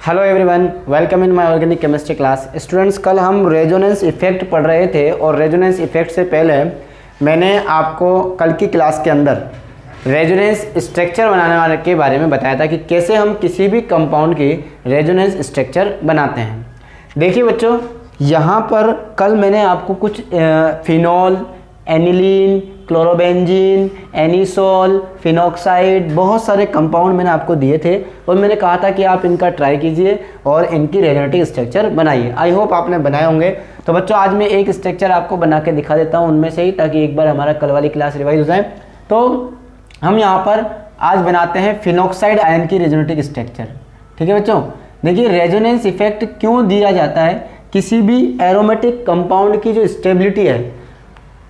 Hello everyone, welcome in my organic chemistry class. Students, कल हम resonance effect पढ़ रहे थे और रेजोनेंस इफेक्ट से पहले मैंने आपको कल की क्लास के अंदर रेजोनेंस स्ट्रक्चर बनाने वाले के बारे में बताया था कि कैसे हम किसी भी कंपाउंड की रेजोनेंस स्ट्रक्चर बनाते हैं। देखिए बच्चों, यहाँ पर कल मैंने आपको कुछ phenol, aniline, chlorobenzene, anisole, phenoxide, बहुत सारे कंपाउंड मैंने आपको दिए थे और मैंने कहा था कि आप इनका ट्राई कीजिए और इनकी रेजोनेटिव स्ट्रक्चर बनाइए। आई होप आपने बनाए होंगे। तो बच्चों, आज मैं एक स्ट्रक्चर आपको बना के दिखा देता हूँ उनमें से ही, ताकि एक बार हमारा कल वाली क्लास रिवाइज हो जाए। तो हम यहाँ पर आज बनाते हैं फिनॉक्साइड आयन की रेजोनेटिव स्ट्रक्चर। ठीक है बच्चों, देखिए रेजोनेंस इफेक्ट क्यों दिया जाता है। किसी भी एरोमेटिक कंपाउंड की जो स्टेबिलिटी है,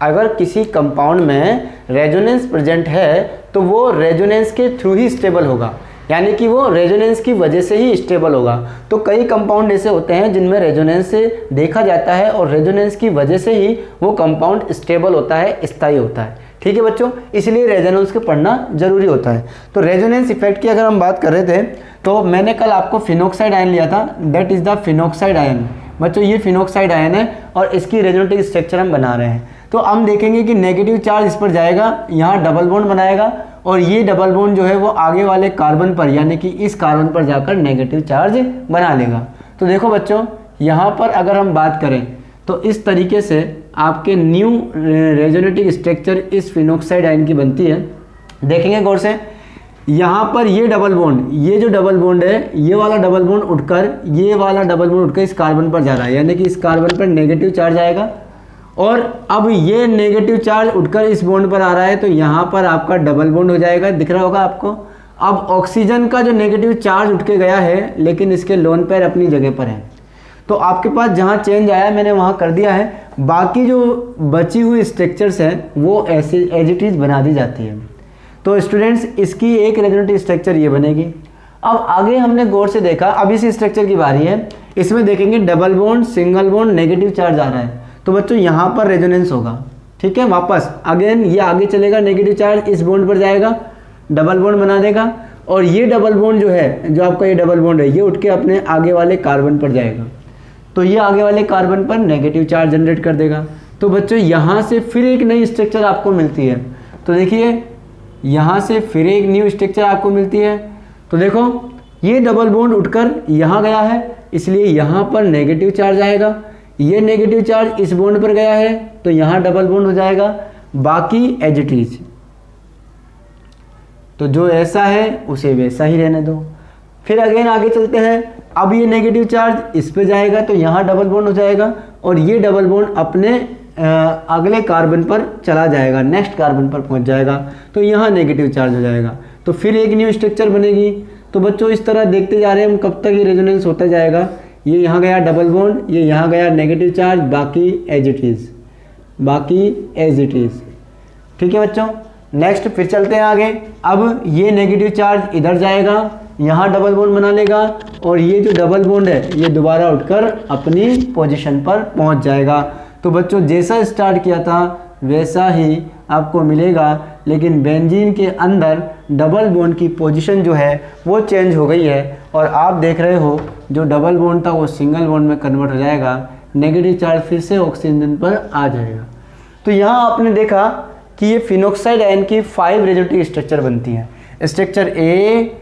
अगर किसी कंपाउंड में रेजोनेंस प्रेजेंट है तो वो रेजोनेंस के थ्रू ही स्टेबल होगा, यानी कि वो रेजोनेंस की वजह से ही स्टेबल होगा। तो कई कंपाउंड ऐसे होते हैं जिनमें रेजोनेंस से देखा जाता है और रेजोनेंस की वजह से ही वो कंपाउंड स्टेबल होता है, स्थायी होता है। ठीक है बच्चों, इसलिए रेजोनेंस को पढ़ना जरूरी होता है। तो रेजोनेंस इफेक्ट की अगर हम बात कर रहे थे तो मैंने कल आपको फिनॉक्साइड आयन लिया था, that is the phenoxide ion. बच्चों, ये फिनॉक्साइड आयन है और इसकी रेजोनेटिव स्ट्रक्चर हम बना रहे हैं। तो हम देखेंगे कि नेगेटिव चार्ज इस पर जाएगा, यहाँ डबल बॉन्ड बनाएगा और ये डबल बॉन्ड जो है वो आगे वाले कार्बन पर, यानी कि इस कार्बन पर जाकर नेगेटिव चार्ज बना लेगा। तो देखो बच्चों, यहाँ पर अगर हम बात करें तो इस तरीके से आपके न्यू रेजोनेटिव स्ट्रक्चर इस फिनॉक्साइड आयन की बनती है। देखेंगे गौर से, यहाँ पर ये डबल बॉन्ड, ये जो डबल बॉन्ड है, ये वाला डबल बॉन्ड उठकर, ये वाला डबल बॉन्ड उठकर इस कार्बन पर जा रहा है, यानी कि इस कार्बन पर नेगेटिव चार्ज आएगा। और अब ये नेगेटिव चार्ज उठकर इस बॉन्ड पर आ रहा है तो यहाँ पर आपका डबल बॉन्ड हो जाएगा, दिख रहा होगा आपको। अब ऑक्सीजन का जो नेगेटिव चार्ज उठ के गया है, लेकिन इसके लोन पेयर अपनी जगह पर है, तो आपके पास जहाँ चेंज आया मैंने वहाँ कर दिया है। बाकी जो बची हुई स्ट्रक्चर्स हैं वो ऐसे एज इट इज बना दी जाती है। तो स्टूडेंट्स, इसकी एक रेजोनेटिव स्ट्रक्चर ये बनेगी। अब आगे हमने गौर से देखा, अब इस स्ट्रक्चर की बारी है। इसमें देखेंगे double bond, single bond, negative charge आ रहा है, तो बच्चों यहाँ पर रेजोनेंस होगा। ठीक है, वापस अगेन ये आगे चलेगा, नेगेटिव चार्ज इस बॉन्ड पर जाएगा, डबल बॉन्ड बना देगा और ये डबल बॉन्ड जो है, जो आपका ये डबल बॉन्ड है, ये उठ के अपने आगे वाले कार्बन पर जाएगा, तो ये आगे वाले कार्बन पर नेगेटिव चार्ज जनरेट कर देगा। तो बच्चों, यहाँ से फिर एक नई स्ट्रक्चर आपको मिलती है। तो देखिए, यहाँ से फिर एक न्यू स्ट्रक्चर आपको मिलती है। तो देखो, ये डबल बॉन्ड उठकर यहाँ गया है, इसलिए यहाँ पर नेगेटिव चार्ज आएगा। ये नेगेटिव चार्ज इस बॉन्ड पर गया है तो यहाँ डबल बॉन्ड हो जाएगा, बाकी एज इट इज। तो जो ऐसा है उसे वैसा ही रहने दो। फिर अगेन आगे चलते हैं। अब ये नेगेटिव चार्ज इस पे जाएगा तो यहाँ डबल बॉन्ड हो जाएगा और ये डबल बॉन्ड अपने अगले कार्बन पर चला जाएगा, नेक्स्ट कार्बन पर पहुंच जाएगा, तो यहाँ नेगेटिव चार्ज हो जाएगा। तो फिर एक न्यू स्ट्रक्चर बनेगी। तो बच्चों, इस तरह देखते जा रहे हैं हम कब तक ये रेजोनेंस होता जाएगा। ये यहाँ गया डबल बॉन्ड, ये यहाँ गया नेगेटिव चार्ज, बाकी एज इट इज, बाकी एज इट इज। ठीक है बच्चों, नेक्स्ट फिर चलते हैं आगे। अब ये नेगेटिव चार्ज इधर जाएगा, यहाँ डबल बॉन्ड बना लेगा और ये जो डबल बॉन्ड है ये दोबारा उठकर अपनी पोजीशन पर पहुँच जाएगा। तो बच्चों, जैसा स्टार्ट किया था वैसा ही आपको मिलेगा, लेकिन बेंजीन के अंदर डबल बॉन्ड की पोजीशन जो है वो चेंज हो गई है और आप देख रहे हो जो डबल बॉन्ड था वो सिंगल बॉन्ड में कन्वर्ट हो जाएगा, नेगेटिव चार्ज फिर से ऑक्सीजन पर आ जाएगा। तो यहाँ आपने देखा कि ये फिनॉक्साइड आयन की 5 रेजोनेटिव स्ट्रक्चर बनती हैं। स्ट्रक्चर ए,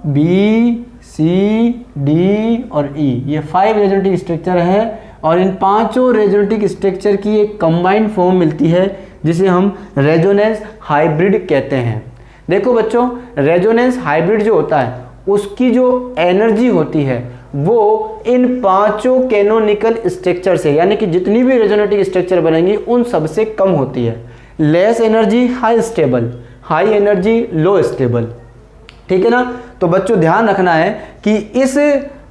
बी, सी, डी और ई, ये 5 रेजोनेटिव स्ट्रक्चर है और इन पांचों रेजोनेटिव स्ट्रक्चर की एक कंबाइंड फॉर्म मिलती है जिसे हम रेजोनेंस हाइब्रिड कहते हैं। देखो बच्चों, रेजोनेंस हाइब्रिड जो होता है उसकी जो एनर्जी होती है वो इन पांचों कैनोनिकल स्ट्रक्चर से, यानी कि जितनी भी रेजोनेटिव स्ट्रक्चर बनेंगी उन सबसे कम होती है। Less energy high stable, high energy low stable. ठीक है ना। तो बच्चों, ध्यान रखना है कि इस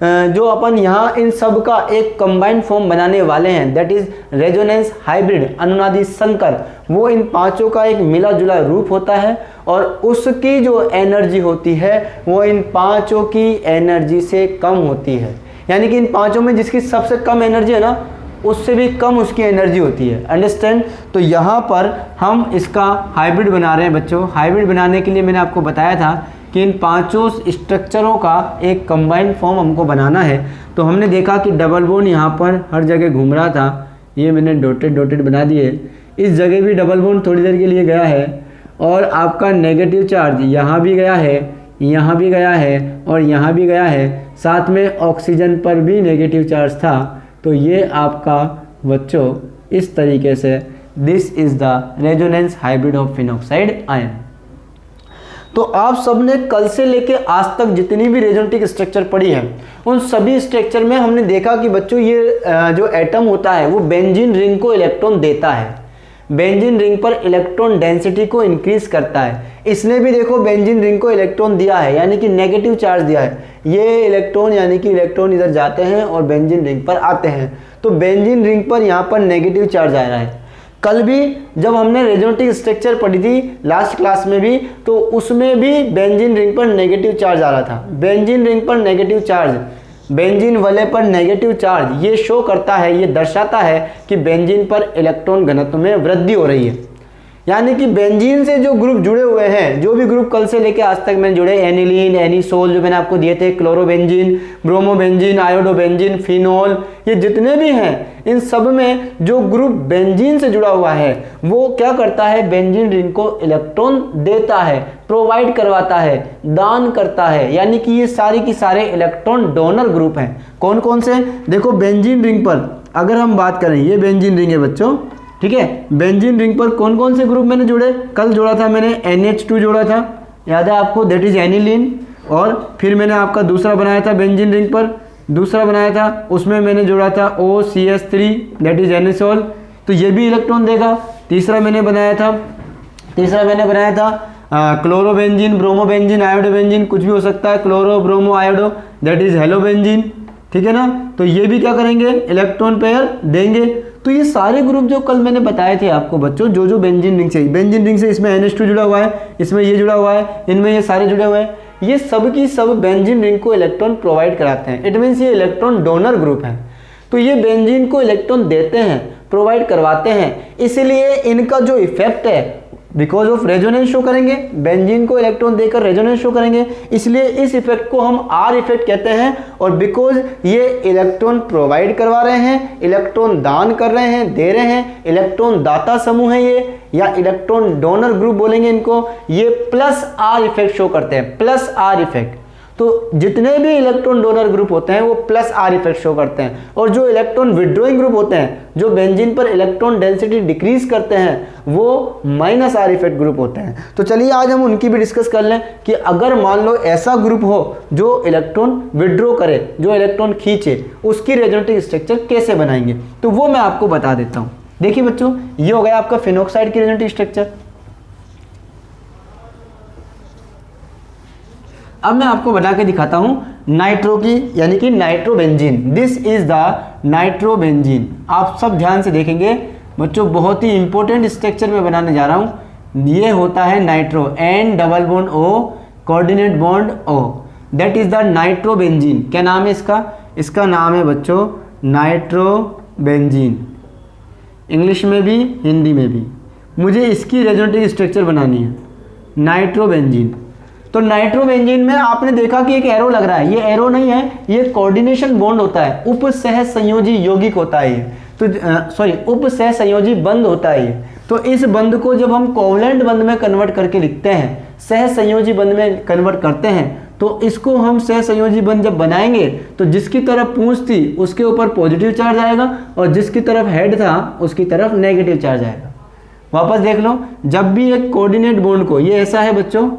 जो अपन यहाँ इन सब का एक कंबाइंड फॉर्म बनाने वाले हैं, दैट इज रेजोनेंस हाइब्रिड, अनुनादी संकर, वो इन पांचों का एक मिला जुला रूप होता है और उसकी जो एनर्जी होती है वो इन पांचों की एनर्जी से कम होती है। यानी कि इन पांचों में जिसकी सबसे कम एनर्जी है ना, उससे भी कम उसकी एनर्जी होती है। अंडरस्टैंड। तो यहाँ पर हम इसका हाइब्रिड बना रहे हैं बच्चों। हाइब्रिड बनाने के लिए मैंने आपको बताया था कि इन पांचों स्ट्रक्चरों का एक कंबाइंड फॉर्म हमको बनाना है। तो हमने देखा कि डबल बॉन्ड यहाँ पर हर जगह घूम रहा था, ये मैंने डॉटेड डॉटेड बना दिए। इस जगह भी डबल बॉन्ड थोड़ी देर के लिए गया है और आपका नेगेटिव चार्ज यहाँ भी गया है, यहाँ भी गया है और यहाँ भी गया है। साथ में ऑक्सीजन पर भी नेगेटिव चार्ज था। तो ये आपका बच्चों इस तरीके से this is the resonance hybrid of phenoxide ion. तो आप सबने कल से लेके आज तक जितनी भी रेजोनेटिक स्ट्रक्चर पढ़ी है उन सभी स्ट्रक्चर में हमने देखा कि बच्चों ये जो एटम होता है वो बेंजीन रिंग को इलेक्ट्रॉन देता है, बेंजीन रिंग पर इलेक्ट्रॉन डेंसिटी को इंक्रीज करता है। इसने भी देखो बेंजीन रिंग को इलेक्ट्रॉन दिया है, यानी कि नेगेटिव चार्ज दिया है। ये इलेक्ट्रॉन यानी कि इलेक्ट्रॉन इधर जाते हैं और बेंजीन रिंग पर आते हैं, तो बेंजीन रिंग पर यहाँ पर नेगेटिव चार्ज आ रहा है। कल भी जब हमने रेजोनेटिक स्ट्रक्चर पढ़ी थी लास्ट क्लास में भी, तो उसमें भी बेंजीन रिंग पर नेगेटिव चार्ज आ रहा था। बेंजीन रिंग पर नेगेटिव चार्ज, बेंजीन वाले पर नेगेटिव चार्ज, ये शो करता है, ये दर्शाता है कि बेंजीन पर इलेक्ट्रॉन घनत्व में वृद्धि हो रही है। यानी कि बेंजीन से जो ग्रुप जुड़े हुए हैं, जो भी ग्रुप कल से लेके आज तक मैंने जुड़े, एनिलीन, एनिसोल जो मैंने आपको दिए थे, क्लोरोबेंजीन, ब्रोमोबेंजीन, आयोडोबेंजीन, फिनोल, ये जितने भी हैं इन सब में जो ग्रुप बेंजीन से जुड़ा हुआ है वो क्या करता है, बेंजीन रिंग को इलेक्ट्रॉन देता है, प्रोवाइड करवाता है, दान करता है। यानी कि ये सारे की सारे इलेक्ट्रॉन डोनर ग्रुप हैं। कौन कौन से? देखो बेंजीन रिंग पर अगर हम बात करें, ये बेंजीन रिंग है बच्चों, ठीक है। बेंजीन रिंग पर कौन कौन से ग्रुप मैंने जोड़े? कल जोड़ा था मैंने NH2 जोड़ा था, याद है आपको, दैट इज एनिलीन। और फिर मैंने आपका दूसरा बनाया था बेंजीन रिंग पर, दूसरा बनाया था उसमें मैंने जोड़ा था OCH3 दैट इज एनिसोल, तो ये भी इलेक्ट्रॉन देगा। तीसरा मैंने बनाया था क्लोरोबेंजीन, ब्रोमोबेंजीन, आयोडोबेंजीन, कुछ भी हो सकता है, chloro bromo iodo that is halobenzene, ठीक है ना। तो ये भी क्या करेंगे, इलेक्ट्रॉन पेयर देंगे। तो ये सारे ग्रुप जो कल मैंने बताए थे आपको बच्चों, जो जो बेंजीन रिंग से, बेंजीन रिंग से इसमें NH2 जुड़ा हुआ है, इसमें ये जुड़ा हुआ है, इनमें ये सारे जुड़े हुए हैं, ये सब की सब बेंजीन रिंग को इलेक्ट्रॉन प्रोवाइड कराते हैं। इट मीन्स ये इलेक्ट्रॉन डोनर ग्रुप है। तो ये बेंजीन को इलेक्ट्रॉन देते हैं, प्रोवाइड करवाते हैं, इसलिए इनका जो इफेक्ट है बिकॉज ऑफ रेजोनेंस शो करेंगे, बेंजीन को इलेक्ट्रॉन देकर रेजोनेंस शो करेंगे, इसलिए इस इफेक्ट को हम R इफेक्ट कहते हैं। और बिकॉज ये इलेक्ट्रॉन प्रोवाइड करवा रहे हैं, इलेक्ट्रॉन दान कर रहे हैं, दे रहे हैं, इलेक्ट्रॉन दाता समूह है ये, या इलेक्ट्रॉन डोनर ग्रुप बोलेंगे इनको, ये प्लस R इफेक्ट शो करते हैं, प्लस R इफेक्ट। तो जितने भी इलेक्ट्रॉन डोनर ग्रुप होते हैं वो प्लस R इफेक्ट शो करते हैं, और जो इलेक्ट्रॉन विड्रॉइंग ग्रुप होते हैं, जो बेंजीन पर इलेक्ट्रॉन डेंसिटी डिक्रीज करते हैं, वो माइनस R इफेक्ट ग्रुप होते हैं। तो चलिए आज हम उनकी भी डिस्कस कर लें कि अगर मान लो ऐसा ग्रुप हो जो इलेक्ट्रॉन विड्रॉ करे, जो इलेक्ट्रॉन खींचे, उसकी रेजोनेटिक स्ट्रक्चर कैसे बनाएंगे, तो वो मैं आपको बता देता हूँ। देखिए बच्चों, ये हो गया आपका फिनॉक्साइड की रेजोनेटिक स्ट्रक्चर। अब मैं आपको बना के दिखाता हूं नाइट्रो की, यानी कि nitrobenzene. This is the nitrobenzene. आप सब ध्यान से देखेंगे बच्चों, बहुत ही इंपॉर्टेंट स्ट्रक्चर में बनाने जा रहा हूं। ये होता है nitro, N double bond O, coordinate bond O, that is the nitrobenzene. क्या नाम है इसका? इसका नाम है बच्चों नाइट्रोबेंजीन, इंग्लिश में भी हिंदी में भी। मुझे इसकी रेजोनेटिक स्ट्रक्चर बनानी है, नाइट्रोबेंजीन। तो नाइट्रोबेंजीन में आपने देखा कि एक एरो लग रहा है, ये एरो नहीं है, ये कोऑर्डिनेशन बॉन्ड होता है, उप सह संयोजी यौगिक होता है ये, तो उप सह संयोजी बंध होता है ये। तो इस बंध को जब हम कोवलेंट बंध में कन्वर्ट करके लिखते हैं, सह संयोजी बंध में कन्वर्ट करते हैं, तो इसको हम सह संयोजी बंध जब बनाएंगे तो जिसकी तरफ पूंछ थी उसके ऊपर पॉजिटिव चार्ज आएगा और जिसकी तरफ हेड था उसकी तरफ नेगेटिव चार्ज आएगा। वापस देख लो, जब भी एक कोऑर्डिनेट बॉन्ड को, ये ऐसा है बच्चों,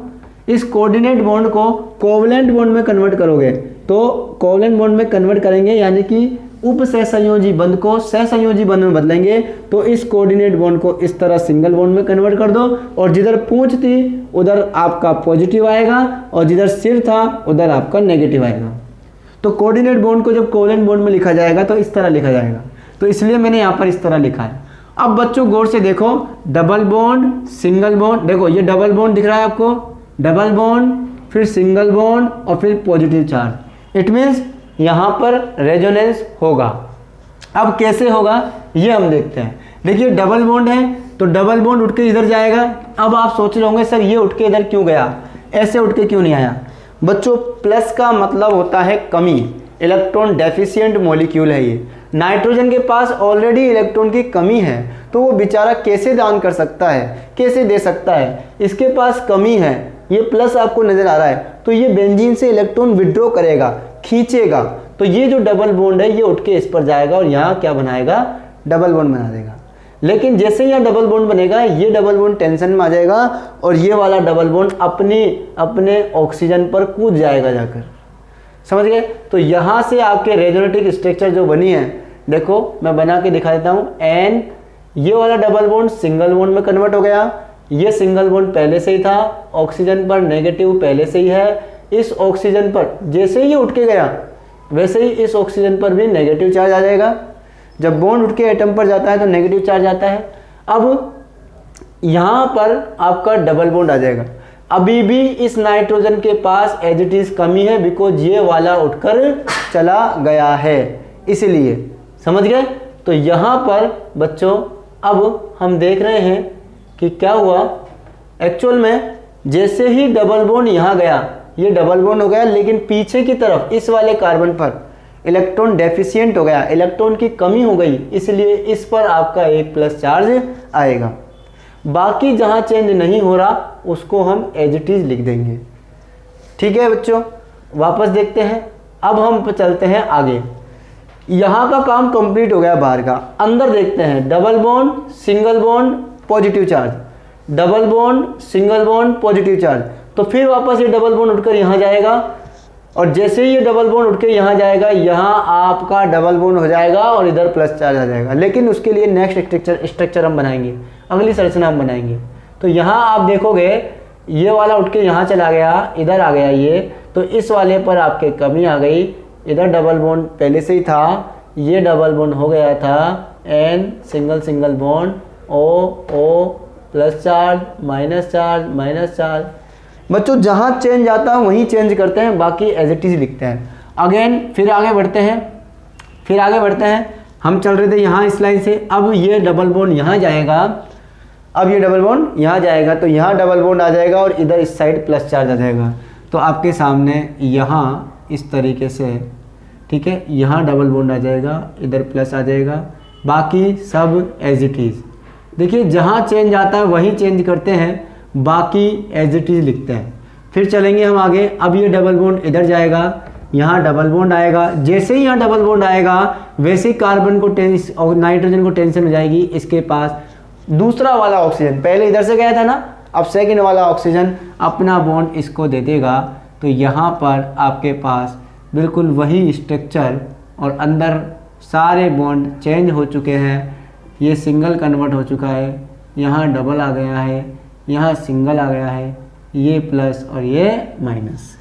इस कोऑर्डिनेट बॉन्ड को कोवलेंट बॉन्ड में कन्वर्ट करोगे, तो कोवलेंट बॉन्ड में कन्वर्ट करेंगे यानी कि उप सहसंयोजी बंध को सहसंयोजी बंध में बदलेंगे, तो इस कोऑर्डिनेट बॉन्ड को इस तरह सिंगल बॉन्ड में कन्वर्ट कर दो, और जिधर पूंछ थी उधर आपका पॉजिटिव आएगा और जिधर सिर था उधर आपका नेगेटिव आएगा। तो कोऑर्डिनेट बॉन्ड को जब कोवलेंट बॉन्ड में लिखा जाएगा तो इस तरह लिखा जाएगा, तो इसलिए मैंने यहाँ पर इस तरह लिखा है। अब बच्चों गौर से देखो, डबल बॉन्ड, सिंगल बॉन्ड, देखो ये डबल बॉन्ड दिख रहा है आपको, डबल बॉन्ड, फिर सिंगल बॉन्ड और फिर पॉजिटिव चार्ज। इट मीन्स यहाँ पर रेजोनेंस होगा। अब कैसे होगा ये हम देखते हैं। देखिए डबल बॉन्ड है तो डबल बॉन्ड उठ के इधर जाएगा। अब आप सोच रहे होंगे सर ये उठ के इधर क्यों गया, ऐसे उठ के क्यों नहीं आया बच्चों? प्लस का मतलब होता है कमी, इलेक्ट्रॉन डेफिशिएंट मॉलिक्यूल है ये। नाइट्रोजन के पास ऑलरेडी इलेक्ट्रॉन की कमी है, तो वो बेचारा कैसे दान कर सकता है, कैसे दे सकता है? इसके पास कमी है, ये प्लस आपको नजर आ रहा है, तो ये बेंजीन से इलेक्ट्रॉन विड्रॉ करेगा, खींचेगा, तो ये जो डबल बॉन्ड है ये उठ के इस पर जाएगा और यहाँ क्या बनाएगा? डबल बॉन्ड बना देगा। लेकिन जैसे ही यहाँ डबल बॉन्ड बनेगा, ये डबल बॉन्ड टेंशन में आ जाएगा और ये वाला डबल बॉन्ड अपने ऑक्सीजन पर कूद जाएगा जाकर। समझ गए? तो यहाँ से आपके रेजोनेटिक स्ट्रक्चर जो बनी है, देखो मैं बना के दिखा देता हूँ। एन, ये वाला डबल बॉन्ड सिंगल बॉन्ड में कन्वर्ट हो गया, ये सिंगल बॉन्ड पहले से ही था, ऑक्सीजन पर नेगेटिव पहले से ही है, इस ऑक्सीजन पर जैसे ही उठ के गया वैसे ही इस ऑक्सीजन पर भी नेगेटिव चार्ज आ जाएगा। जब बॉन्ड उठ के एटम पर जाता है तो नेगेटिव चार्ज आता है। अब यहाँ पर आपका डबल बॉन्ड आ जाएगा। अभी भी इस नाइट्रोजन के पास एज इट इज कमी है, बिकॉज ये वाला उठकर चला गया है, इसलिए। समझ गए? तो यहाँ पर बच्चों अब हम देख रहे हैं कि क्या हुआ एक्चुअल में। जैसे ही डबल बॉन्ड यहाँ गया, ये डबल बॉन्ड हो गया, लेकिन पीछे की तरफ इस वाले कार्बन पर इलेक्ट्रॉन डेफिशिएंट हो गया, इलेक्ट्रॉन की कमी हो गई, इसलिए इस पर आपका एक प्लस चार्ज आएगा। बाकी जहाँ चेंज नहीं हो रहा उसको हम एज इट इज लिख देंगे। ठीक है बच्चों, वापस देखते हैं। अब हम चलते हैं आगे। यहाँ का काम कंप्लीट हो गया, बाहर का। अंदर देखते हैं, double bond single bond positive charge, double bond single bond positive charge. तो फिर वापस ये डबल बॉन्ड उठकर यहाँ जाएगा और जैसे ही ये डबल बॉन्ड उठ के यहाँ जाएगा, यहाँ आपका डबल बॉन्ड हो जाएगा और इधर प्लस चार्ज आ जाएगा। लेकिन उसके लिए नेक्स्ट स्ट्रक्चर हम बनाएंगे, अगली संरचना हम बनाएंगे। तो यहाँ आप देखोगे ये वाला उठ के यहाँ चला गया, इधर आ गया ये, तो इस वाले पर आपके कमी आ गई। इधर डबल बॉन्ड पहले से ही था, ये डबल बॉन्ड हो गया था, an single single bond, O plus charge minus charge. बच्चों जहाँ चेंज आता है वहीं चेंज करते हैं, बाकी एज इट इज लिखते हैं। अगेन फिर आगे बढ़ते हैं। हम चल रहे थे यहाँ इस लाइन से, अब ये डबल बॉन्ड यहाँ जाएगा, अब ये डबल बॉन्ड यहाँ जाएगा, तो यहाँ डबल बॉन्ड आ जाएगा और इधर इस साइड प्लस चार्ज आ जाएगा। तो आपके सामने यहाँ इस तरीके से, ठीक है, यहाँ डबल बॉन्ड आ जाएगा, इधर प्लस आ जाएगा, बाकी सब एज इट इज। देखिए जहाँ चेंज आता है वहीं चेंज करते हैं, बाकी एज इट इज लिखते हैं। फिर चलेंगे हम आगे। अब ये डबल बॉन्ड इधर जाएगा, यहाँ डबल बॉन्ड आएगा, जैसे ही यहाँ डबल बॉन्ड आएगा वैसे ही कार्बन को और नाइट्रोजन को टेंशन हो जाएगी। इसके पास दूसरा वाला ऑक्सीजन, पहले इधर से गया था ना, अब सेकंड वाला ऑक्सीजन अपना बॉन्ड इसको दे देगा। तो यहाँ पर आपके पास बिल्कुल वही स्ट्रक्चर और अंदर सारे बॉन्ड चेंज हो चुके हैं। ये सिंगल कन्वर्ट हो चुका है, यहाँ डबल आ गया है, यहाँ सिंगल आ गया है, ये प्लस और ये माइनस।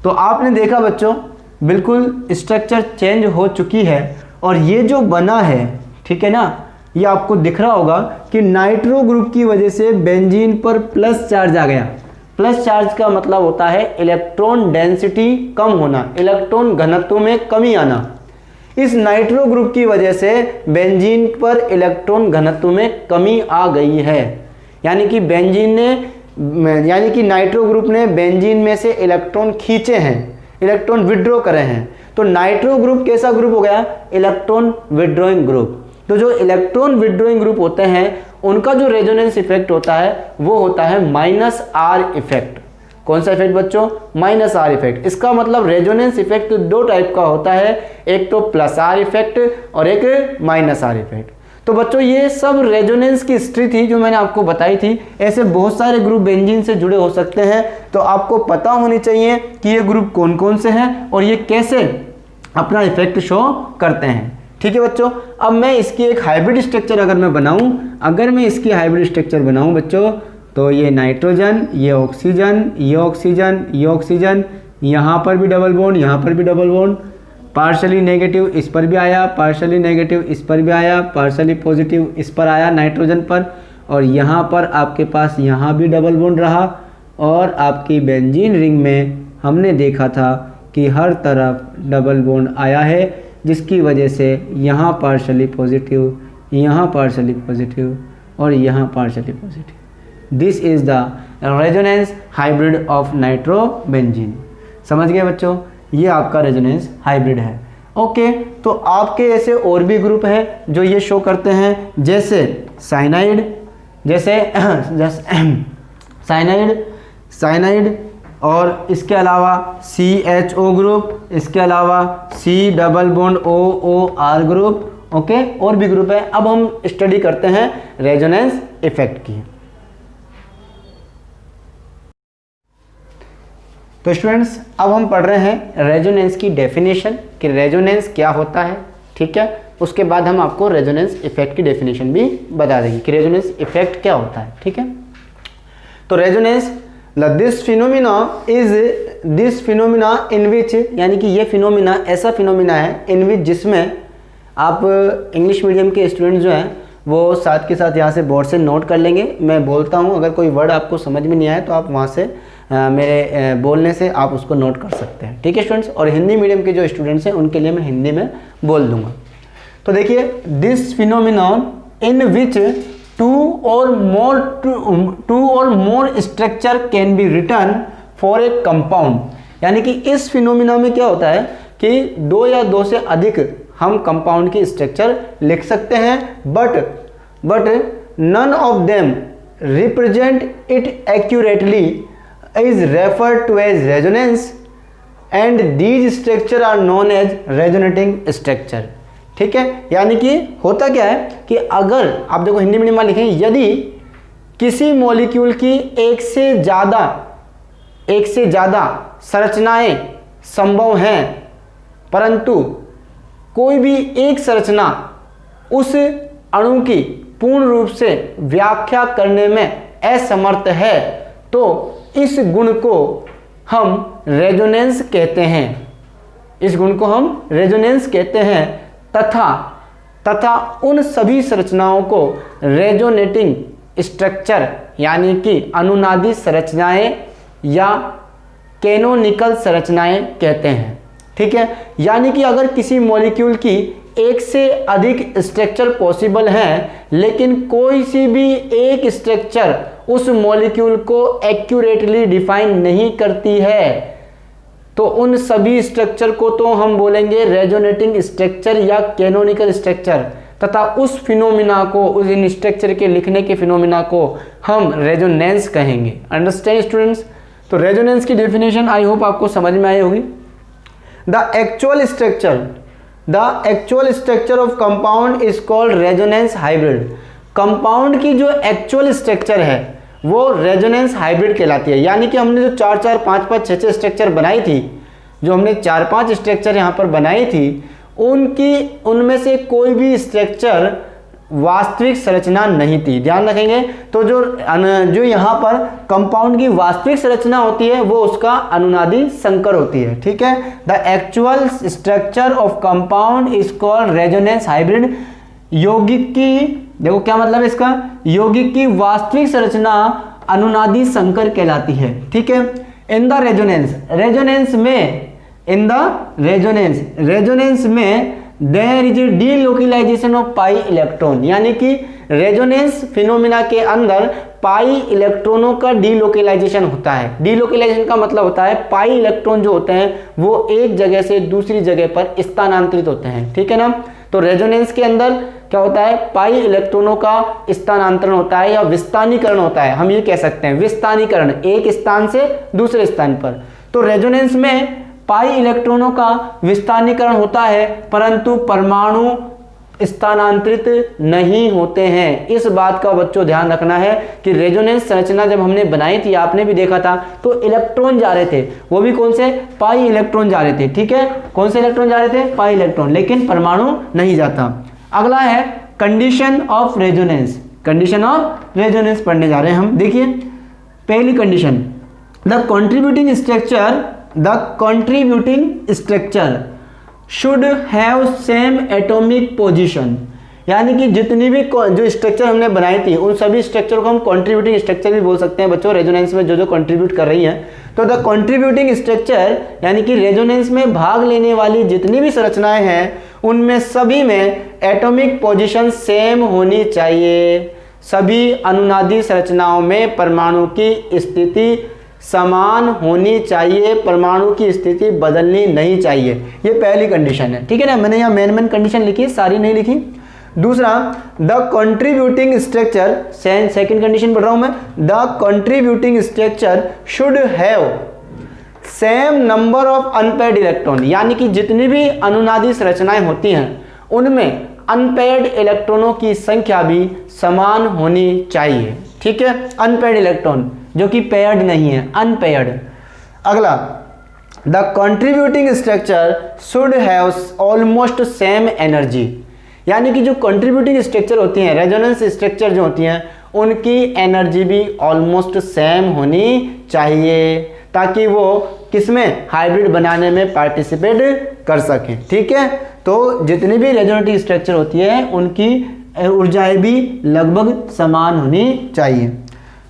तो आपने देखा बच्चों बिल्कुल स्ट्रक्चर चेंज हो चुकी है और ये जो बना है, ठीक है ना, ये आपको दिख रहा होगा कि नाइट्रो ग्रुप की वजह से बेंजीन पर प्लस चार्ज आ गया। प्लस चार्ज का मतलब होता है इलेक्ट्रॉन डेंसिटी कम होना, इलेक्ट्रॉन घनत्व में कमी आना। इस नाइट्रो ग्रुप की वजह से बेंजीन पर इलेक्ट्रॉन घनत्व में कमी आ गई है, यानी कि नाइट्रो ग्रुप ने बेंजीन में से इलेक्ट्रॉन खींचे हैं, इलेक्ट्रॉन विड्रॉ करे हैं। तो नाइट्रो ग्रुप कैसा ग्रुप हो गया? Electron withdrawing group. तो जो इलेक्ट्रॉन विड्रॉइंग ग्रुप होते हैं उनका जो रेजोनेंस इफेक्ट होता है वो होता है -R इफेक्ट। कौन सा इफेक्ट बच्चों? -R effect. इसका मतलब रेजोनेंस इफेक्ट दो टाइप का होता है, एक तो +R इफेक्ट और एक -R इफेक्ट। तो बच्चों ये सब रेजोनेंस की हिस्ट्री थी जो मैंने आपको बताई थी। ऐसे बहुत सारे ग्रुप बेंजीन से जुड़े हो सकते हैं, तो आपको पता होनी चाहिए कि ये ग्रुप कौन कौन से हैं और ये कैसे अपना इफेक्ट शो करते हैं। ठीक है बच्चों, अब मैं इसकी एक हाइब्रिड स्ट्रक्चर अगर मैं बनाऊं, बच्चों, तो ये नाइट्रोजन, ये ऑक्सीजन, ये ऑक्सीजन, ये ऑक्सीजन, यहाँ पर भी डबल बॉन्ड, यहाँ पर भी डबल बॉन्ड, पार्शली नेगेटिव इस पर भी आया, पार्शली नेगेटिव इस पर भी आया, पार्शली पॉजिटिव इस पर आया नाइट्रोजन पर, और यहाँ पर आपके पास यहाँ भी डबल बॉन्ड रहा। और आपकी बेंजीन रिंग में हमने देखा था कि हर तरफ डबल बॉन्ड आया है, जिसकी वजह से यहाँ पार्शली पॉजिटिव, यहाँ पार्शली पॉजिटिव और यहाँ partially positive. This is the resonance hybrid of nitrobenzene. समझ गए बच्चों, ये आपका रेजोनेंस हाइब्रिड है। ओके, तो आपके ऐसे और भी ग्रुप हैं जो ये शो करते हैं, जैसे साइनाइड, साइनाइड और इसके अलावा CHO ग्रुप, इसके अलावा C double bond OOR group. Okay, और भी ग्रुप है। अब हम स्टडी करते हैं रेजोनेंस इफेक्ट की। तो स्टूडेंट्स, अब हम पढ़ रहे हैं रेजोनेंस की डेफिनेशन कि रेजोनेंस क्या होता है। ठीक है, उसके बाद हम आपको रेजोनेंस इफेक्ट की डेफिनेशन भी बता देंगे कि रेजोनेंस इफेक्ट क्या होता है। ठीक है, तो रेजोनेंस दिस फिनोमिना इन विच, यानी कि ये फिनोमिना ऐसा फिनोमिना है इन विच जिसमें आप इंग्लिश मीडियम के स्टूडेंट जो हैं वो साथ के साथ यहाँ से बोर्ड से नोट कर लेंगे। मैं बोलता हूँ, अगर कोई वर्ड आपको समझ में नहीं आए तो आप वहाँ से मेरे बोलने से आप उसको नोट कर सकते हैं। ठीक है स्टूडेंट्स, और हिंदी मीडियम के जो स्टूडेंट्स हैं उनके लिए मैं हिंदी में बोल दूंगा। तो देखिए, this phenomenon in which two or more structure can be written for a compound, यानी कि इस फिनोमिना में क्या होता है कि दो या दो से अधिक हम कंपाउंड की स्ट्रक्चर लिख सकते हैं, but none of them represent it accurately is referred to as resonance and these structure are known as resonating structure। ठीक है, यानी कि होता क्या है कि अगर आप देखो हिंदी मीडियम में लिखें, यदि किसी मॉलिक्यूल की एक से ज़्यादा संरचनाएं संभव हैं, परंतु कोई भी एक संरचना उस अणु की पूर्ण रूप से व्याख्या करने में असमर्थ है, तो इस गुण को हम रेजोनेंस कहते हैं। इस गुण को हम रेजोनेंस कहते हैं तथा उन सभी संरचनाओं को रेजोनेटिंग स्ट्रक्चर यानी कि अनुनादी संरचनाएं या कैनोनिकल संरचनाएं कहते हैं। ठीक है, यानी कि अगर किसी मॉलिक्यूल की एक से अधिक स्ट्रक्चर पॉसिबल हैं, लेकिन कोई सी भी एक स्ट्रक्चर उस मॉलिक्यूल को एक्यूरेटली डिफाइन नहीं करती है, तो उन सभी स्ट्रक्चर को तो हम बोलेंगे रेजोनेटिंग स्ट्रक्चर या कैनोनिकल स्ट्रक्चर, तथा उस फिनोमिना को, उस इन स्ट्रक्चर के लिखने के फिनोमिना को हम रेजोनेंस कहेंगे। Understand students? तो रेजोनेंस की डेफिनेशन आई होप आपको समझ में आई होगी। The actual structure of compound is called resonance hybrid. Compound की जो एक्चुअल स्ट्रक्चर है वो रेजोनेंस हाइब्रिड कहलाती है। यानी कि हमने जो 4 4 5 5 6 6 स्ट्रक्चर बनाई थी, जो हमने 4 5 स्ट्रक्चर यहाँ पर बनाई थी, उनमें से कोई भी स्ट्रक्चर वास्तविक संरचना नहीं थी। ध्यान रखेंगे, तो जो यहाँ पर कंपाउंड की वास्तविक संरचना होती है वो उसका अनुनादी संकर होती है। ठीक है, the actual structure of compound is called resonance hybrid. यौगिक की, देखो क्या मतलब इसका, यौगिक की वास्तविक संरचना अनुनादी संकर कहलाती है। ठीक है, इन द रेजोनेंस में there is delocalisation of pi electron, यानी कि रेजोनेंस फिनोमिना के अंदर पाई इलेक्ट्रॉनों का डीलोकेलाइजेशन होता है। डीलोकेलाइजेशन का मतलब होता है पाई इलेक्ट्रॉन जो होते हैं वो एक जगह से दूसरी जगह पर स्थानांतरित होते हैं। ठीक है ना, तो रेजोनेंस के अंदर क्या होता है, पाई इलेक्ट्रॉनों का स्थानांतरण होता है या विस्थानीकरण होता है। हम ये कह सकते हैं विस्थानीकरण, एक स्थान से दूसरे स्थान पर। तो रेजोनेंस में पाई इलेक्ट्रॉनों का विस्थानीकरण होता है, परंतु परमाणु स्थानांतरित नहीं होते हैं। इस बात का बच्चों ध्यान रखना है कि रेजोनेंस संरचना जब हमने बनाई थी, आपने भी देखा था, तो इलेक्ट्रॉन जा रहे थे, वो भी कौन से, पाई इलेक्ट्रॉन जा रहे थे। ठीक है, कौन से इलेक्ट्रॉन जा रहे थे, पाई इलेक्ट्रॉन, लेकिन परमाणु नहीं जाता। अगला है condition of resonance. Condition of resonance पढ़ने जा रहे हैं हम। देखिए पहली condition, the contributing structure should have same atomic position, यानी कि जितनी भी जो स्ट्रक्चर हमने बनाई थी उन सभी स्ट्रक्चर को हम कंट्रीब्यूटिंग स्ट्रक्चर भी बोल सकते हैं बच्चों। रेजोनेंस में जो कंट्रीब्यूट कर रही हैं, तो द कंट्रीब्यूटिंग स्ट्रक्चर यानी कि रेजोनेंस में भाग लेने वाली जितनी भी संरचनाएं हैं उनमें सभी में एटॉमिक पोजीशन सेम होनी चाहिए। सभी अनुनादी संरचनाओं में परमाणु की स्थिति समान होनी चाहिए, परमाणु की स्थिति बदलनी नहीं चाहिए। ये पहली कंडीशन है, ठीक है ना। मैंने यहाँ मेन कंडीशन लिखी है, सारी नहीं लिखी। दूसरा, the contributing structure, second condition पढ़ रहा हूं मैं, the contributing structure should have same number of unpaired electron, यानी कि जितनी भी अनुनादी संरचनाएं होती हैं उनमें अनपेयर्ड इलेक्ट्रॉनों की संख्या भी समान होनी चाहिए, ठीक है। अनपेयर्ड इलेक्ट्रॉन जो कि पेयर्ड नहीं है, अनपेयर्ड। अगला, the contributing structure should have almost same energy, यानी कि जो कंट्रीब्यूटिंग स्ट्रक्चर होती हैं, रेजोनेंस स्ट्रक्चर जो होती हैं, उनकी एनर्जी भी ऑलमोस्ट सेम होनी चाहिए ताकि वो किसमें, हाइब्रिड बनाने में पार्टिसिपेट कर सकें, ठीक है। तो जितनी भी रेजोनेटिव स्ट्रक्चर होती है उनकी ऊर्जाएं भी लगभग समान होनी चाहिए।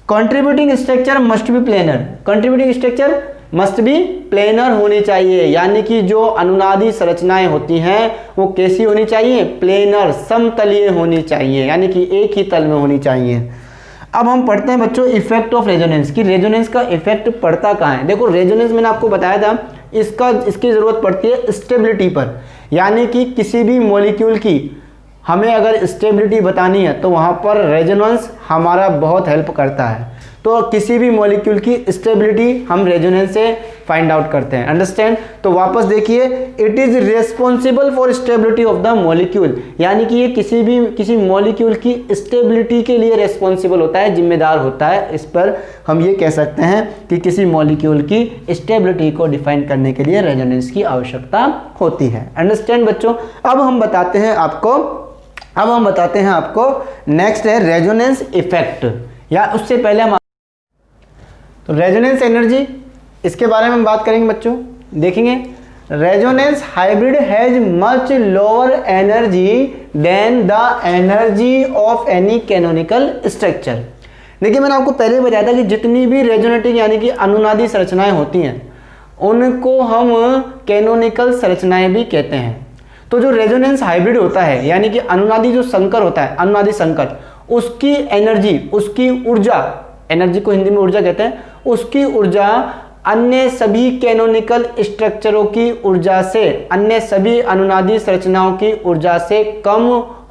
Contributing structure must be planar, contributing structure must be planar होनी चाहिए, यानी कि जो अनुनादी संरचनाएं होती हैं वो कैसी होनी चाहिए, प्लेनर, समतलीय होनी चाहिए, यानी कि एक ही तल में होनी चाहिए। अब हम पढ़ते हैं बच्चों इफेक्ट ऑफ रेजोनेंस, कि रेजोनेंस का इफेक्ट पड़ता कहाँ है। देखो रेजोनेंस मैंने आपको बताया था, इसकी ज़रूरत पड़ती है स्टेबिलिटी पर, यानी कि किसी भी मॉलिक्यूल की हमें अगर स्टेबिलिटी बतानी है तो वहाँ पर रेजोनेंस हमारा बहुत हेल्प करता है। तो किसी भी मॉलिक्यूल की स्टेबिलिटी हम रेजोनेंस से फाइंड आउट करते हैं, अंडरस्टैंड। तो वापस देखिए, it is responsible for stability of the molecule, यानी कि ये किसी मॉलिक्यूल की स्टेबिलिटी के लिए रिस्पॉन्सिबल होता है, जिम्मेदार होता है। इस पर हम ये कह सकते हैं कि किसी मॉलिक्यूल की स्टेबिलिटी को डिफाइन करने के लिए रेजोनेंस की आवश्यकता होती है, अंडरस्टैंड बच्चों। अब हम बताते हैं आपको नेक्स्ट है रेजोनेंस इफेक्ट, या उससे पहले हम तो रेजोनेंस एनर्जी, इसके बारे में हम बात करेंगे बच्चों। देखेंगे, resonance hybrid has much lower energy than the energy of any canonical structure. देखिए मैंने आपको पहले बताया था कि जितनी भी रेजोनेटिंग यानी कि अनुनादी संरचनाएं होती हैं उनको हम कैनोनिकल संरचनाएं भी कहते हैं। तो जो रेजोनेंस हाइब्रिड होता है, यानी कि अनुनादी जो संकर होता है, अनुनादी संकर, उसकी एनर्जी, उसकी ऊर्जा, एनर्जी को हिंदी में ऊर्जा कहते हैं, उसकी ऊर्जा अन्य सभी कैनोनिकल स्ट्रक्चरों की ऊर्जा से, अन्य सभी अनुनादी संरचनाओं की ऊर्जा से कम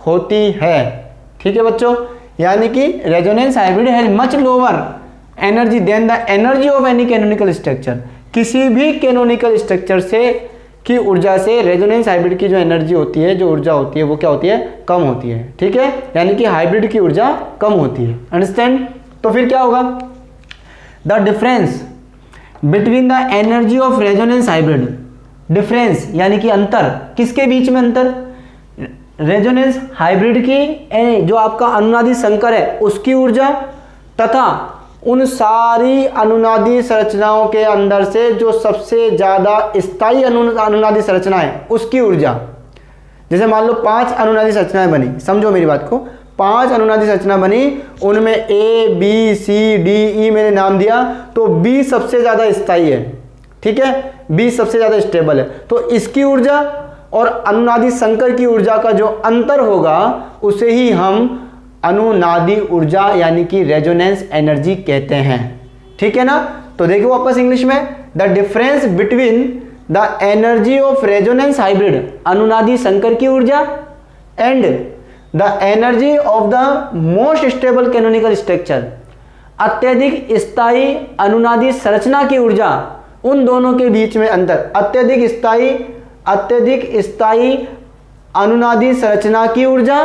होती है, ठीक है बच्चों। यानी कि resonance hybrid has much lower energy than the energy of any canonical structure, किसी भी कैनोनिकल स्ट्रक्चर से की ऊर्जा से रेजोनेंस हाइब्रिड की जो एनर्जी होती है, जो ऊर्जा होती है, वो क्या होती है, कम होती है, ठीक है। यानी कि हाइब्रिड की ऊर्जा कम होती है, अंडरस्टैंड। तो फिर क्या होगा, the difference between the energy of resonance hybrid, difference यानी कि अंतर, किसके बीच में अंतर, रेजोनेंस हाइब्रिड की जो आपका अनुनादी संकर है उसकी ऊर्जा तथा उन सारी अनुनादी संरचनाओं के अंदर से जो सबसे ज़्यादा स्थायी अनुनादी संरचना है उसकी ऊर्जा। जैसे मान लो 5 अनुनादी संरचनाएं बनी, समझो मेरी बात को, 5 अनुनादी संरचना बनी, उनमें A, B, C, D, E मैंने नाम दिया, तो B सबसे ज़्यादा स्थायी है, ठीक है, B सबसे ज़्यादा स्टेबल है। तो इसकी ऊर्जा और अनुनादी संकर की ऊर्जा का जो अंतर होगा उसे ही हम अनुनादी ऊर्जा यानी कि रेजोनेंस एनर्जी कहते हैं, ठीक है ना। तो देखो वापस इंग्लिश में, the difference between the energy of resonance hybrid, अनुनादी संकर की ऊर्जा, and the energy of the most stable canonical structure, अत्यधिक स्थायी अनुनादी संरचना की ऊर्जा, उन दोनों के बीच में अंतर, अत्यधिक स्थायी अनुनादी संरचना की ऊर्जा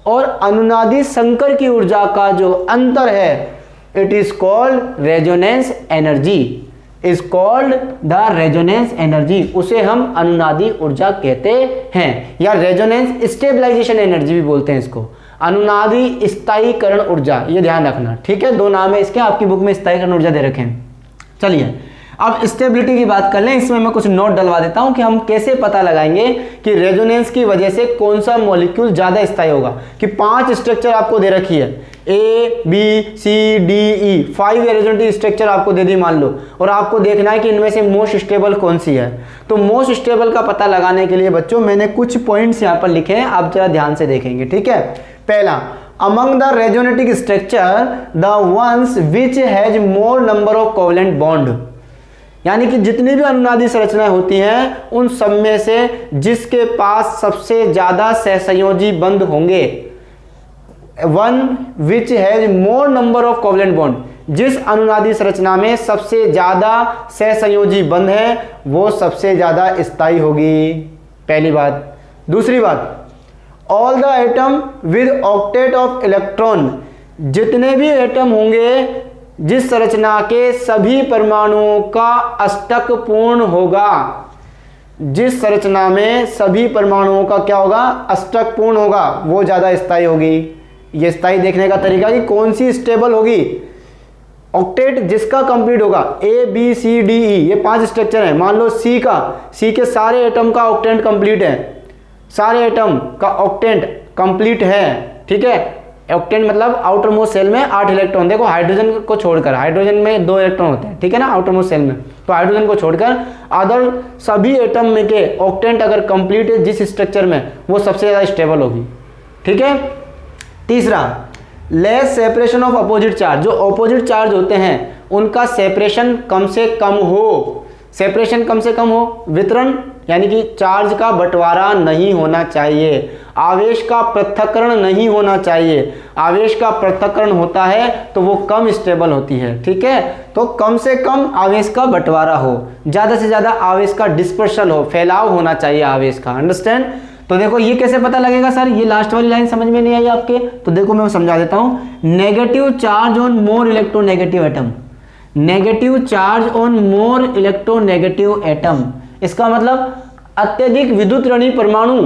और अनुनादी संकर की ऊर्जा का जो अंतर है, it is called resonance energy, is called the resonance energy, उसे हम अनुनादी ऊर्जा कहते हैं, या रेजोनेंस स्टेबलाइजेशन एनर्जी भी बोलते हैं इसको, अनुनादी स्थायीकरण ऊर्जा, ये ध्यान रखना, ठीक है। 2 नाम है इसके, आपकी बुक में स्थायीकरण ऊर्जा दे रखे हैं। चलिए अब स्टेबिलिटी की बात कर लें, इसमें मैं कुछ नोट डलवा देता हूं कि हम कैसे पता लगाएंगे कि रेजोनेंस की वजह से कौन सा मॉलिक्यूल ज्यादा स्थायी होगा। कि 5 स्ट्रक्चर आपको दे रखी है, A, B, C, D, E, 5 resonative structure आपको दे दी मान लो, और आपको देखना है कि इनमें से मोस्ट स्टेबल कौन सी है। तो मोस्ट स्टेबल का पता लगाने के लिए बच्चों मैंने कुछ पॉइंट्स यहाँ पर लिखे हैं, आप जरा ध्यान से देखेंगे, ठीक है। पहला, among the resonating structure the ones which has more number of covalent bond, यानी कि जितनी भी अनुनादी संरचनाएं होती हैं उन सब में से जिसके पास सबसे ज्यादा सहसंयोजी बंध होंगे, one which has more number of covalent bond, जिस अनुनादी संरचना में सबसे ज्यादा सहसंयोजी बंध है वो सबसे ज्यादा स्थायी होगी, पहली बात। दूसरी बात, all the atom with octet of electron, जितने भी एटम होंगे जिस संरचना के सभी परमाणुओं का अष्टक पूर्ण होगा, जिस संरचना में सभी परमाणुओं का क्या होगा, अष्टक पूर्ण होगा, वो ज्यादा स्थायी होगी। ये स्थायी देखने का तरीका कि कौन सी स्टेबल होगी, ऑक्टेट जिसका कंप्लीट होगा, A B C D E ये 5 स्ट्रक्चर है, मान लो सी के सारे एटम का ऑक्टेंट कंप्लीट है, सारे एटम का ऑक्टेंट कंप्लीट है, ठीक है। ऑक्टेंट मतलब आउटर मोस्ट सेल में 8 इलेक्ट्रॉन, देखो हाइड्रोजन को छोड़कर, हाइड्रोजन में 2 इलेक्ट्रॉन होते हैं, ठीक है ना, आउटर मोस्ट सेल में, तो हाइड्रोजन को छोड़कर अदर सभी एटम में के ऑक्टेंट अगर कंप्लीट है जिस स्ट्रक्चर में, वो सबसे ज्यादा स्टेबल होगी, ठीक है। तीसरा, less separation of opposite charge, जो अपोजिट चार्ज होते हैं उनका सेपरेशन कम से कम हो, सेपरेशन कम से कम हो, वितरण यानी कि चार्ज का बंटवारा नहीं होना चाहिए, आवेश का पृथक्करण नहीं होना चाहिए, आवेश का पृथक्करण होता है तो वो कम स्टेबल होती है, ठीक है। तो कम से कम आवेश का बंटवारा हो, ज्यादा से ज्यादा आवेश का डिस्पर्शन हो, फैलाव होना चाहिए आवेश का, अंडरस्टैंड। तो देखो ये कैसे पता लगेगा सर, ये लास्ट वाली लाइन समझ में नहीं आई आपके, तो देखो मैं समझा देता हूं, negative charge on more electronegative atom, negative charge on more electronegative atom, इसका मतलब अत्यधिक विद्युत ऋणी परमाणु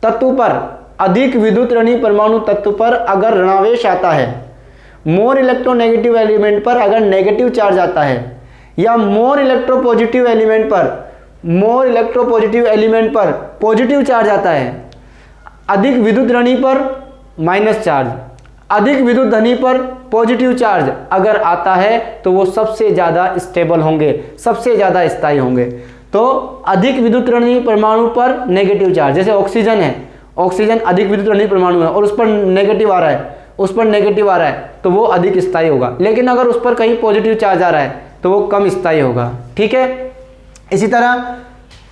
तत्व पर, अधिक विद्युत ऋणी परमाणु तत्व पर अगर ऋणावेश आता है, मोर इलेक्ट्रोनेगेटिव एलिमेंट पर अगर नेगेटिव चार्ज आता है, या मोर इलेक्ट्रोपॉजिटिव एलिमेंट पर, मोर इलेक्ट्रोपॉजिटिव एलिमेंट पर पॉजिटिव चार्ज आता है, अधिक विद्युत ऋणी पर माइनस चार्ज, अधिक विद्युत धनी पर पॉजिटिव चार्ज अगर आता है तो वो सबसे ज्यादा स्टेबल होंगे, सबसे ज्यादा स्थायी होंगे। तो अधिक विद्युत ऋणी परमाणु पर नेगेटिव चार्ज, जैसे ऑक्सीजन है, ऑक्सीजन अधिक विद्युत ऋणी परमाणु है और उस पर नेगेटिव आ रहा है, उस पर नेगेटिव आ रहा है तो वो अधिक स्थायी होगा, लेकिन अगर उस पर कहीं पॉजिटिव चार्ज आ रहा है तो वो कम स्थायी होगा, ठीक है। इसी तरह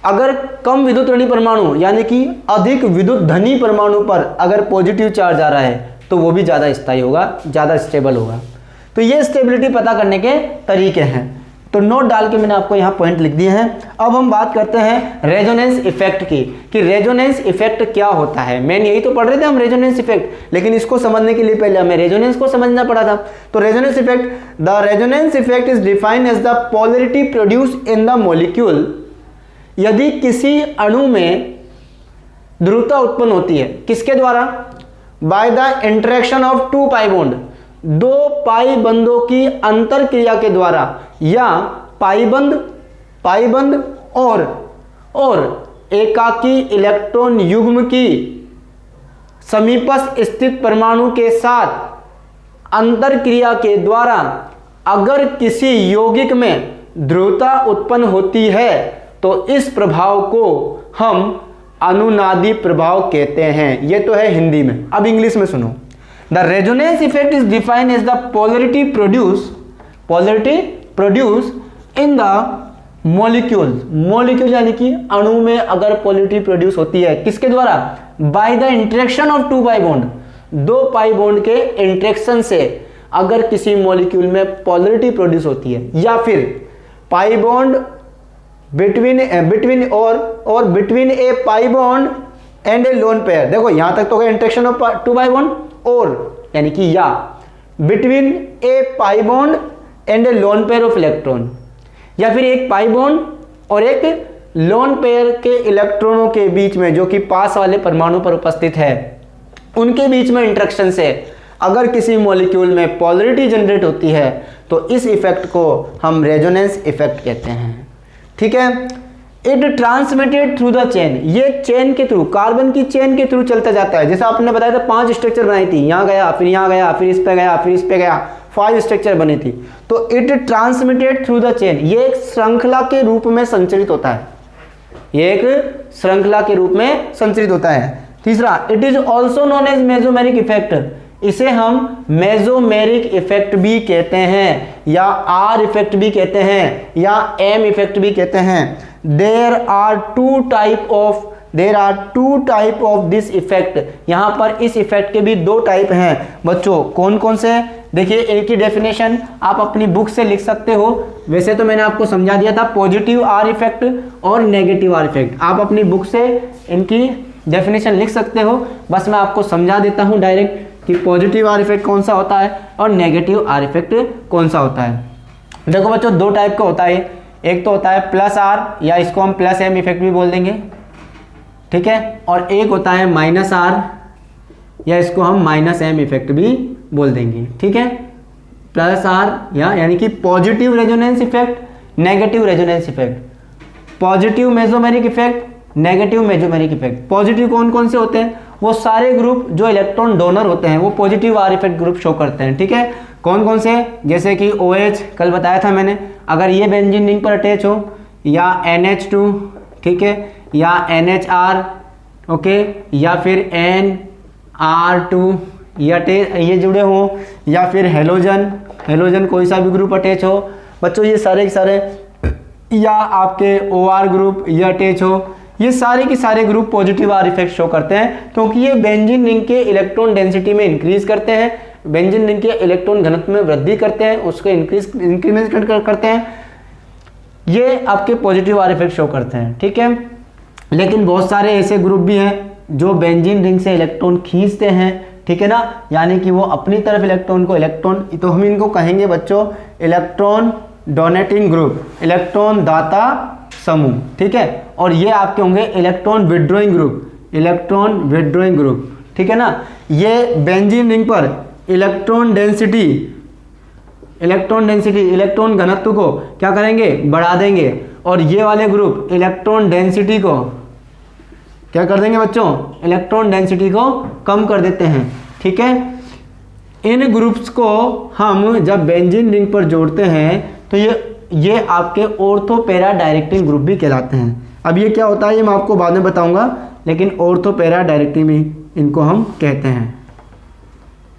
अगर कम विद्युत ऋणी परमाणु यानी कि अधिक विद्युत धनी परमाणु पर अगर पॉजिटिव चार्ज आ रहा है तो वो भी ज्यादा स्थायी होगा, ज्यादा स्टेबल होगा। तो ये स्टेबिलिटी पता करने के तरीके हैं, तो नोट डाल के मैंने आपको यहाँ पॉइंट लिख दिए हैं। अब हम बात करते हैं रेजोनेंस इफेक्ट की, कि रेजोनेंस इफेक्ट क्या होता है। मैंने यही तो पढ़ रहे थे हम रेजोनेंस इफेक्ट, लेकिन इसको समझने के लिए पहले हमें रेजोनेंस को समझना पड़ा था। तो resonance effect, the resonance effect is defined as the polarity produce in the molecule, यदि किसी अणु में ध्रुवता उत्पन्न होती है, किसके द्वारा, by the interaction of 2 pi bond, 2 पाई बंधों की अंतर क्रिया के द्वारा, या पाई बंध और एकाकी इलेक्ट्रॉन युग्म की समीपस्थ स्थित परमाणु के साथ अंतर क्रिया के द्वारा अगर किसी यौगिक में ध्रुवता उत्पन्न होती है तो इस प्रभाव को हम अनुनादी प्रभाव कहते हैं। ये तो है हिंदी में, अब इंग्लिश में सुनो। The resonance effect is defined as the polarity produce in the molecule यानी कि अणु में अगर पोलरिटी प्रोड्यूस होती है, किसके द्वारा, by the interaction of 2 pi bond, 2 pi bond के इंटरेक्शन से अगर किसी मॉलिक्यूल में पोलरिटी प्रोड्यूस होती है, या फिर pi bond between A pi bond and A lone pair. देखो यहां तक तो इंटरेक्शन ऑफ 2 पाई बॉन्ड, और यानी कि या between A pi bond and A lone pair of electron, या फिर एक पाई बॉन्ड और एक लोन पेयर के इलेक्ट्रॉनों के बीच में जो कि पास वाले परमाणु पर उपस्थित है, उनके बीच में इंटरेक्शन से अगर किसी मॉलिक्यूल में पोलरिटी जनरेट होती है तो इस इफेक्ट को हम रेजोनेंस इफेक्ट कहते हैं, ठीक है। It transmitted through the chain, ये चेन के थ्रू, कार्बन की चेन के थ्रू चलता जाता है। जैसा आपने बताया था 5 स्ट्रक्चर बनाई थी, यहाँ गया, फिर यहाँ गया, फिर इस पे गया, फिर इस पे गया, 5 स्ट्रक्चर बनी थी। तो it transmitted through the chain, ये एक श्रृंखला के रूप में संचरित होता है, ये एक श्रृंखला के रूप में संचरित होता है। तीसरा, it is also known as mesomeric effect, इसे हम मेसोमेरिक इफेक्ट भी कहते हैं, या आर इफेक्ट भी कहते हैं, या एम इफेक्ट भी कहते हैं। There are two type of this effect. यहाँ पर इस इफेक्ट के भी दो टाइप हैं बच्चों। कौन कौन से? देखिए, एक की डेफिनेशन आप अपनी बुक से लिख सकते हो। वैसे तो मैंने आपको समझा दिया था पॉजिटिव आर इफेक्ट और नेगेटिव आर इफेक्ट। आप अपनी बुक से इनकी डेफिनेशन लिख सकते हो। बस मैं आपको समझा देता हूँ डायरेक्ट कि पॉजिटिव आर इफेक्ट कौन सा होता है और नेगेटिव आर इफेक्ट कौन सा होता है। देखो बच्चों, दो टाइप का होता है। एक तो होता है प्लस आर, या इसको हम प्लस एम इफेक्ट भी बोल देंगे, ठीक है। और एक होता है माइनस आर, या इसको हम माइनस एम इफेक्ट भी बोल देंगे, ठीक है। प्लस आर यानी कि positive resonance effect, negative resonance effect, positive mesomeric effect, negative mesomeric effect. Positive कौन कौन से होते हैं? वो सारे ग्रुप जो इलेक्ट्रॉन डोनर होते हैं वो positive are effect group show करते हैं, ठीक है। कौन कौन से? जैसे कि OH कल बताया था मैंने, अगर ये बेंजीन रिंग पर अटैच हो, या NH2, ठीक है, या NHR, ओके, या फिर NR2 ये जुड़े हों, या फिर हेलोजन कोई सा भी ग्रुप अटैच हो बच्चों, ये सारे के सारे, या आपके OR ग्रुप ये अटैच हो, ये सारे के सारे group positive are effect show करते हैं, क्योंकि ये बेंजीन रिंग के इलेक्ट्रॉन डेंसिटी में इंक्रीज करते हैं, बेंजीन रिंग के इलेक्ट्रॉन घनत्व में वृद्धि करते हैं, उसको इंक्रीमेंट करते हैं। ये आपके पॉजिटिव आर इफेक्ट शो करते हैं, ठीक है। लेकिन बहुत सारे ऐसे ग्रुप भी हैं जो बेंजीन रिंग से इलेक्ट्रॉन खींचते हैं, ठीक है ना, यानी कि वो अपनी तरफ इलेक्ट्रॉन तो हम इनको कहेंगे बच्चों इलेक्ट्रॉन डोनेटिंग ग्रुप, इलेक्ट्रॉन दाता समूह, ठीक है। और ये आपके होंगे इलेक्ट्रॉन विड्रॉइंग ग्रुप, ठीक है ना। ये बेंजीन रिंग पर इलेक्ट्रॉन डेंसिटी, इलेक्ट्रॉन घनत्व को क्या करेंगे? बढ़ा देंगे। और ये वाले ग्रुप इलेक्ट्रॉन डेंसिटी को क्या कर देंगे बच्चों? इलेक्ट्रॉन डेंसिटी को कम कर देते हैं, ठीक है। इन ग्रुप्स को हम जब बेंजीन रिंग पर जोड़ते हैं तो ये आपके ऑर्थो पैरा डायरेक्टिंग ग्रुप भी कहलाते हैं। अब ये क्या होता है ये मैं आपको बाद में बताऊंगा, लेकिन ऑर्थो पैरा डायरेक्टिंग भी इनको हम कहते हैं,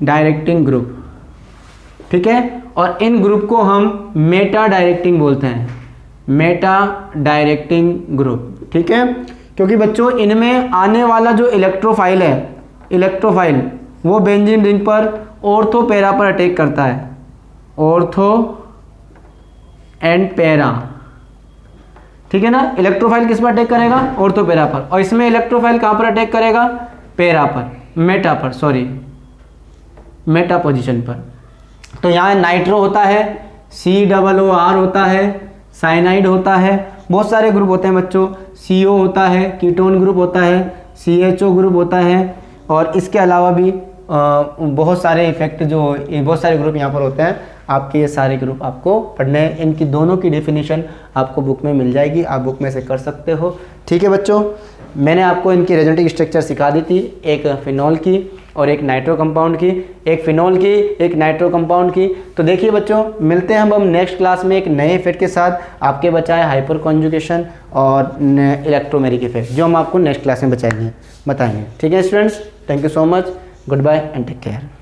डायरेक्टिंग ग्रुप, ठीक है। और इन ग्रुप को हम मेटा डायरेक्टिंग बोलते हैं, मेटा डायरेक्टिंग ग्रुप, ठीक है। क्योंकि बच्चों इनमें आने वाला जो इलेक्ट्रोफाइल वो बेंजीन रिंग पर ऑर्थो पैरा पर अटैक करता है, ऑर्थो एंड पैरा, ठीक है ना। इलेक्ट्रोफाइल किस पर अटैक करेगा? ऑर्थो पैरा पर। और इसमें इलेक्ट्रोफाइल कहाँ पर अटैक करेगा? पैरा पर, मेटा पोजीशन पर। तो यहाँ नाइट्रो होता है, COOR होता है, साइनाइड होता है, बहुत सारे ग्रुप होते हैं बच्चों, CO होता है, कीटोन ग्रुप होता है, CHO ग्रुप होता है, और इसके अलावा भी बहुत सारे इफेक्ट बहुत सारे ग्रुप यहाँ पर होते हैं। आपके ये सारे ग्रुप आपको पढ़ने हैं, इनकी दोनों की डेफिनेशन आपको बुक में मिल जाएगी, आप बुक में से कर सकते हो, ठीक है बच्चों। मैंने आपको इनकी रेजोनेटिक स्ट्रक्चर सिखा दी थी, एक फिनॉल की और एक नाइट्रो कंपाउंड की, एक फिनॉल की एक नाइट्रो कंपाउंड की। तो देखिए बच्चों, मिलते हैं हम नेक्स्ट क्लास में एक नए इफेक्ट के साथ, आपके बचाए हाइपर कॉन्जुगेशन और इलेक्ट्रोमेरिक इफेक्ट, जो हम आपको नेक्स्ट क्लास में बताएंगे, ठीक है students. Thank you so much, goodbye and take care.